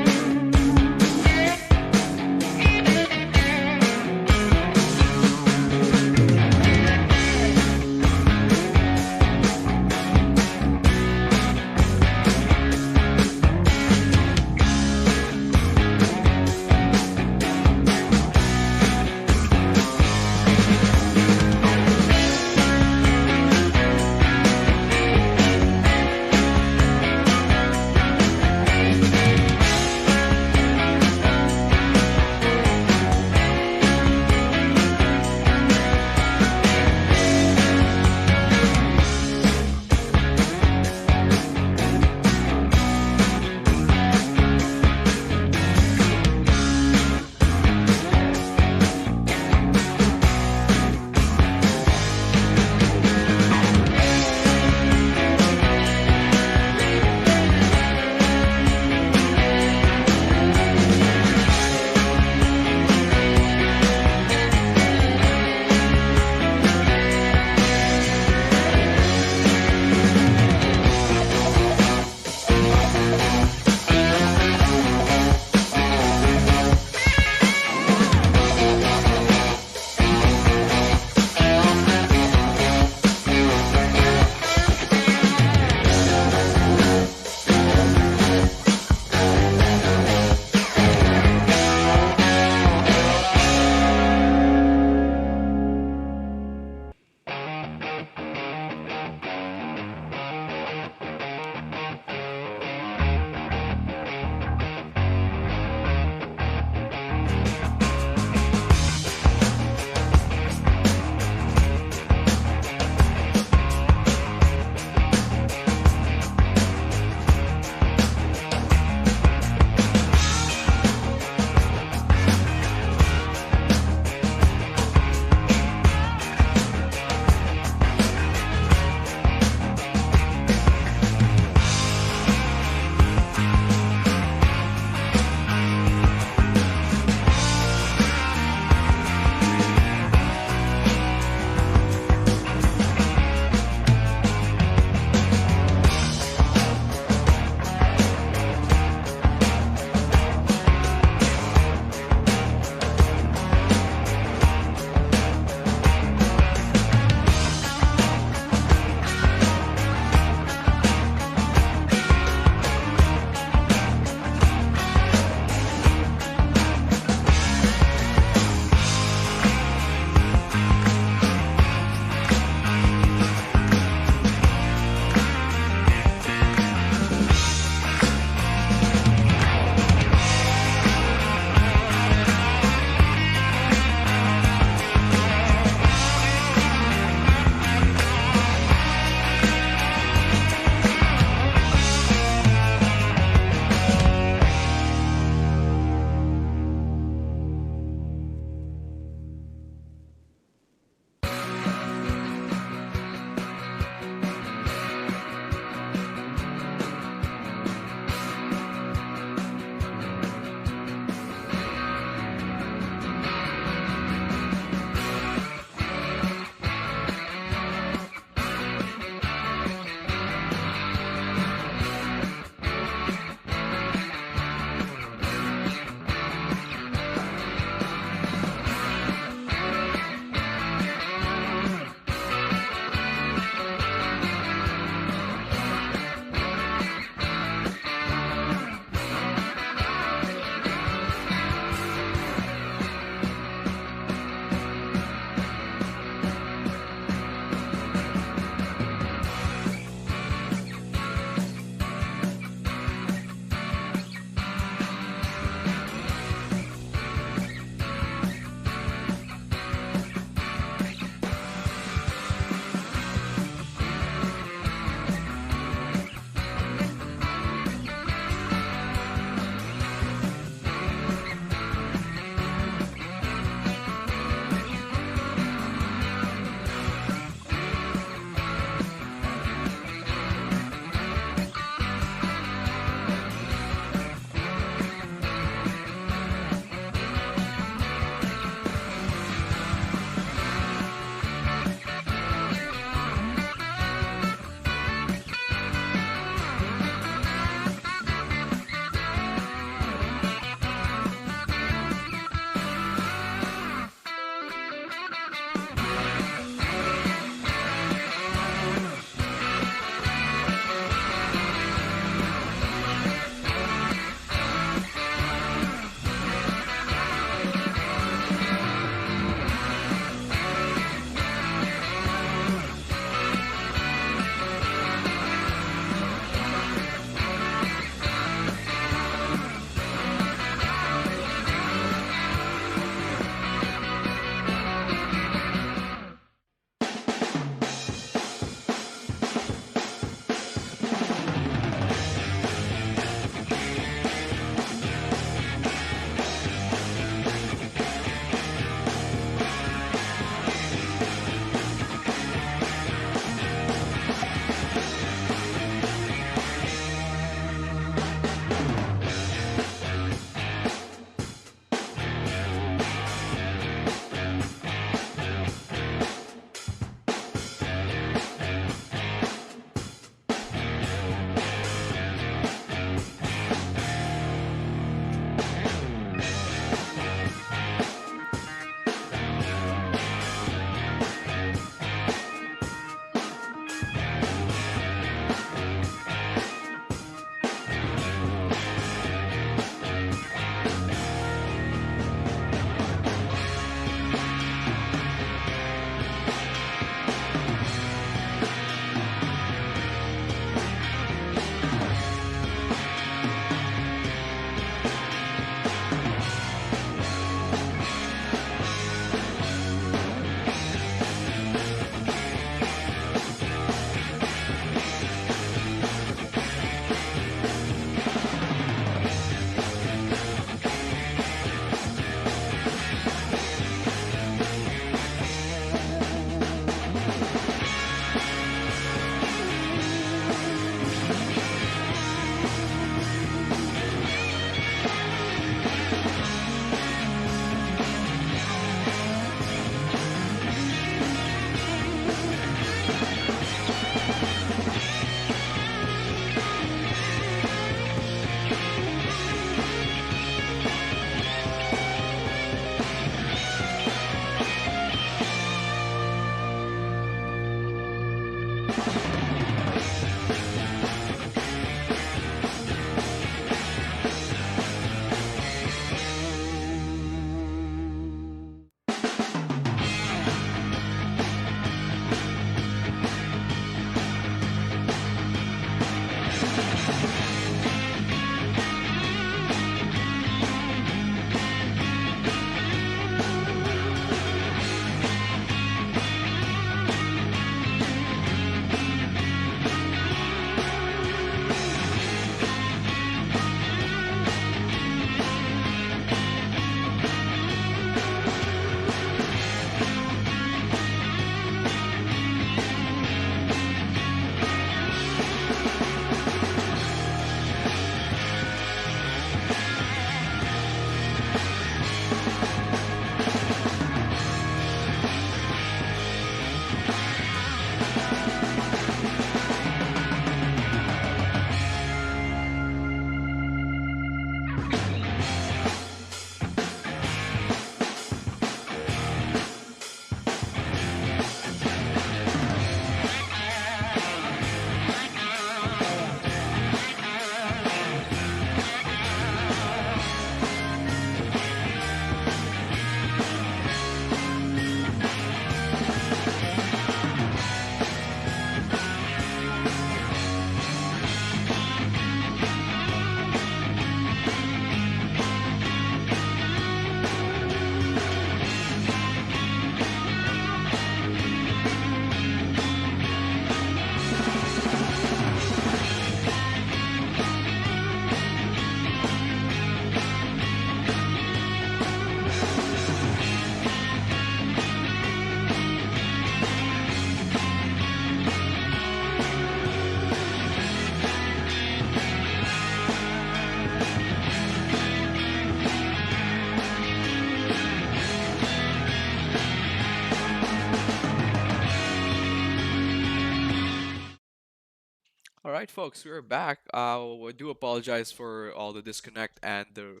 All right, folks, we're back. I do apologize for all the disconnect and the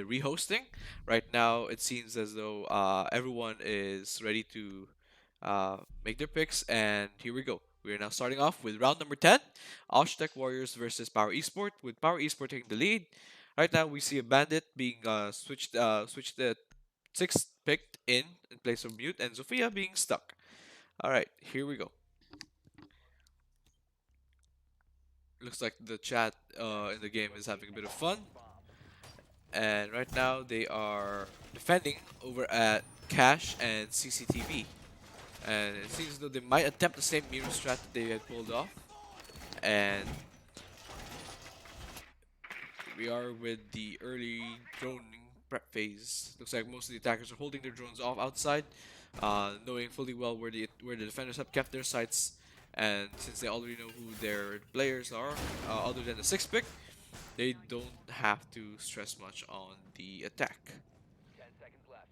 rehosting. Right now, it seems as though everyone is ready to make their picks, and here we go. We are now starting off with round number 10, Osh-Tekk Warriors versus Power Esport, with Power Esport taking the lead. Right now, we see a Bandit being switched the sixth picked in place of Mute, and Sophia being stuck. All right, here we go. Looks like the chat in the game is having a bit of fun. And right now they are defending over at Cash and CCTV. And it seems as though they might attempt the same mirror strat that they had pulled off. And we are with the early droning prep phase. Looks like most of the attackers are holding their drones off outside, knowing fully well where the defenders have kept their sights. And since they already know who their players are, other than the sixth pick, they don't have to stress much on the attack. 10 seconds left.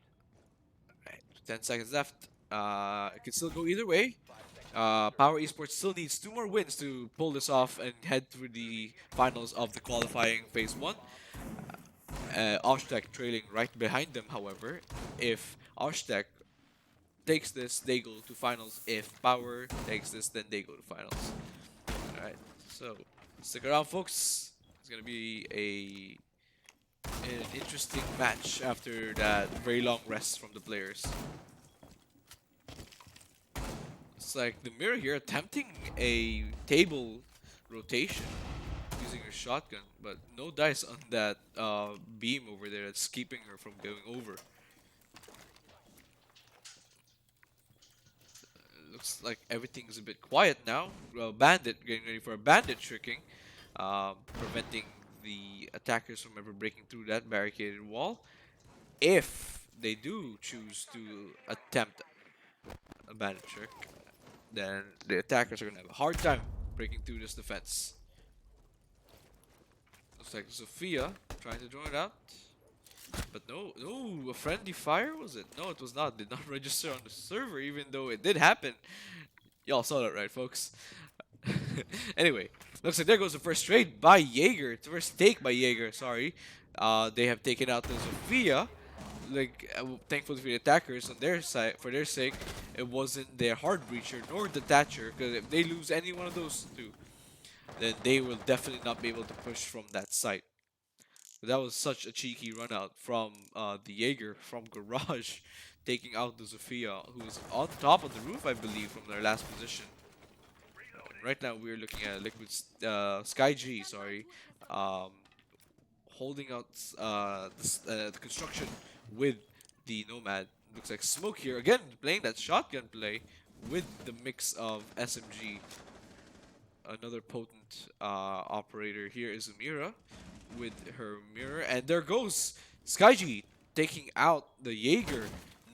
Right, 10 seconds left. It can still go either way. Power Esports still needs 2 more wins to pull this off and head through the finals of the qualifying phase 1. Osh-Tekk trailing right behind them, however. If Osh-Tekk takes this, they go to finals. If Power takes this, then they go to finals. Alright, so stick around, folks. It's gonna be an interesting match after that very long rest from the players. It's like the mirror here attempting a table rotation using her shotgun, but no dice on that beam over there that's keeping her from going over. Looks like everything's a bit quiet now. Bandit getting ready for a bandit tricking, preventing the attackers from ever breaking through that barricaded wall. If they do choose to attempt a bandit trick, then the attackers are gonna have a hard time breaking through this defense. Looks like Sophia trying to join out. But no, a friendly fire was it? No, it was not. Did not register on the server, even though it did happen. Y'all saw that, right, folks? Anyway, looks like there goes the first trade by Jaeger. The first take by Jaeger, sorry. They have taken out the Sophia. Like, thankfully for the attackers on their side, for their sake, it wasn't their hard breacher nor the Thatcher. Because if they lose any one of those two, then they will definitely not be able to push from that site. But that was such a cheeky run out from the Jaeger from Garage, taking out the Sophia, who was on top of the roof, I believe, from their last position. Right now, we're looking at Liquid Sky G, sorry, holding out the construction with the Nomad. Looks like Smoke here again, playing that shotgun play with the mix of SMG. Another potent operator here is Amira with her mirror, and there goes Skyg taking out the Jaeger.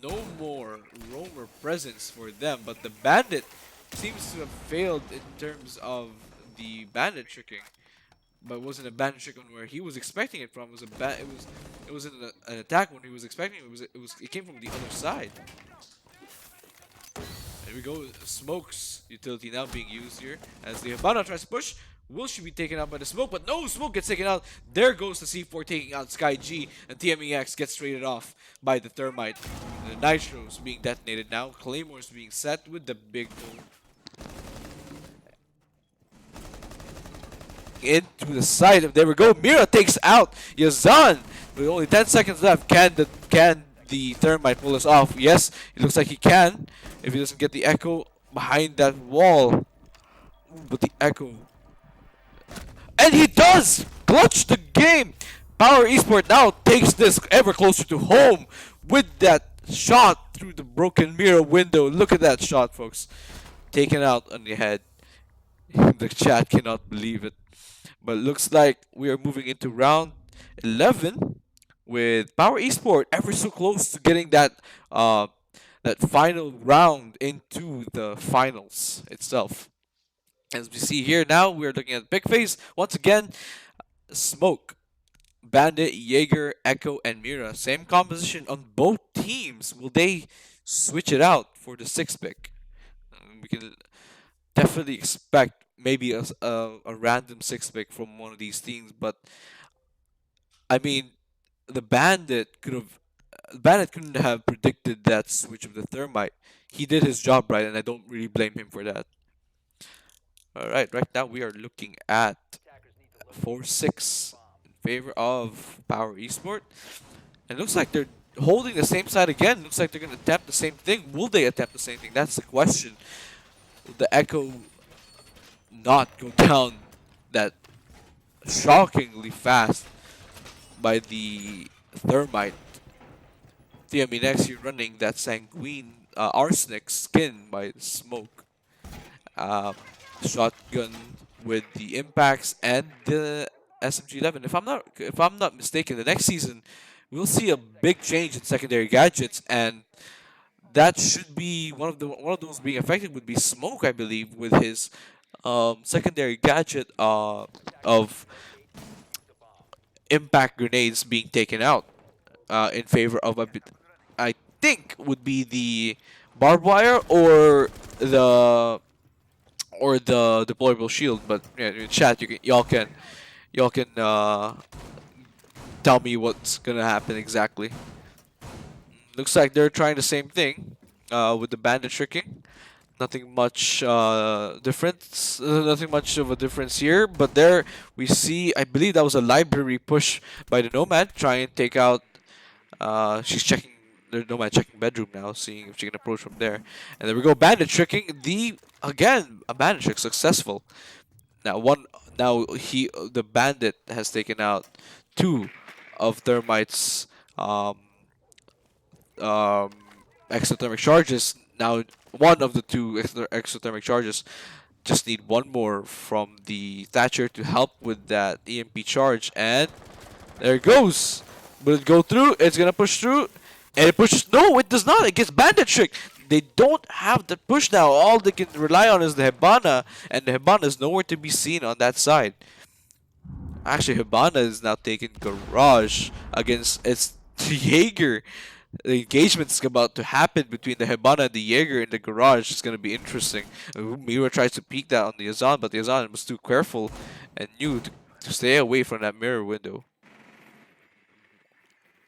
No more roamer presence for them, but the bandit seems to have failed in terms of the bandit tricking. But it wasn't a bandit trick on where he was expecting it from. It was it was an attack when he was expecting it. It came from the other side. There we go. Smokes utility now being used here as the Habana tries to push Will she be taken out by the smoke? But no, smoke gets taken out. There goes the C4 taking out Sky G, and TMEX gets traded off by the thermite. The Nitro's being detonated now. Claymore's being set with the big dome into the side. There we go. Mira takes out Yazan with only 10 seconds left. Can the thermite pull us off? Yes, it looks like he can. If he doesn't get the echo behind that wall. Ooh, but the echo. And he does! Clutch the game! Power Esport now takes this ever closer to home with that shot through the broken mirror window. Look at that shot, folks. Taken out on the head. The chat cannot believe it. But it looks like we are moving into round 11 with Power Esport ever so close to getting that final round into the finals itself. As we see here now, we're looking at big phase once again. Smoke, Bandit, Jaeger, Echo, and Mira. Same composition on both teams. Will they switch it out for the sixth pick? We can definitely expect maybe a random sixth pick from one of these teams, but I mean, the Bandit couldn't have predicted that switch of the thermite. He did his job right, and I don't really blame him for that. All right, right now we are looking at Attackers need to locate 4-6 in favor of Power Esport. And it looks like they're holding the same side again. Looks like they're going to attempt the same thing. Will they attempt the same thing? That's the question. Will the Echo not go down that shockingly fast by the Thermite? Next you're running that Sanguine Arsenic skin by Smoke. Uh, Shotgun with the impacts and the SMG-11. If I'm not mistaken, the next season we'll see a big change in secondary gadgets, and that should be one of those being affected would be Smoke, I believe, with his secondary gadget of impact grenades being taken out in favor of I think would be the barbed wire or the deployable shield. But yeah, in chat, y'all can tell me what's gonna happen exactly. Looks like they're trying the same thing with the bandit tricking. Nothing much difference. Nothing much of a difference here. But there we see. I believe that was a library push by the Nomad, trying to take out. She's checking. The Nomad checking bedroom now, seeing if she can approach from there. And there we go. Bandit tricking. A bandit trick successful. The bandit has taken out two of Thermite's um, exothermic charges. Now, one of the two exothermic charges just need one more from the Thatcher to help with that EMP charge. And there it goes. Will it go through? It's gonna push through. And it pushes. No, it does not. It gets bandit trick. They don't have the push now. All they can rely on is the Hibana, and the Hibana is nowhere to be seen on that side. Actually, Hibana is now taking Garage against its Jaeger. The engagement's about to happen between the Hibana and the Jaeger in the garage. It's going to be interesting. Mira tries to peek that on the Yazan, but the Yazan was too careful and knew to stay away from that mirror window.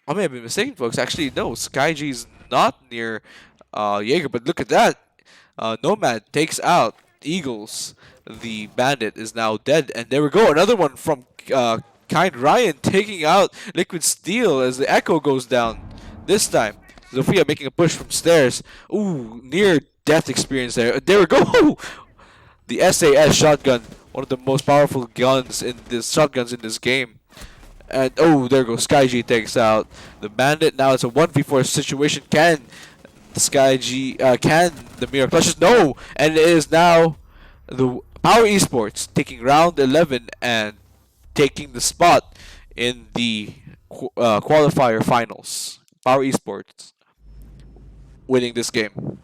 I may have been mistaken, folks. Actually, no. Skyg is not near Jaeger, but look at that. Nomad takes out Eagles. The bandit is now dead. And there we go. Another one from Kind Ryan taking out Liquid Steel as the Echo goes down. This time, Zofia making a push from stairs. Ooh, near death experience there. There we go. The SAS shotgun, one of the most powerful shotguns in this game. And oh, there goes Skyg takes out the bandit. Now it's a 1v4 situation. Can the Mirror clutches? No, and it is now the Power Esports taking round 11 and taking the spot in the qualifier finals. Power Esports winning this game.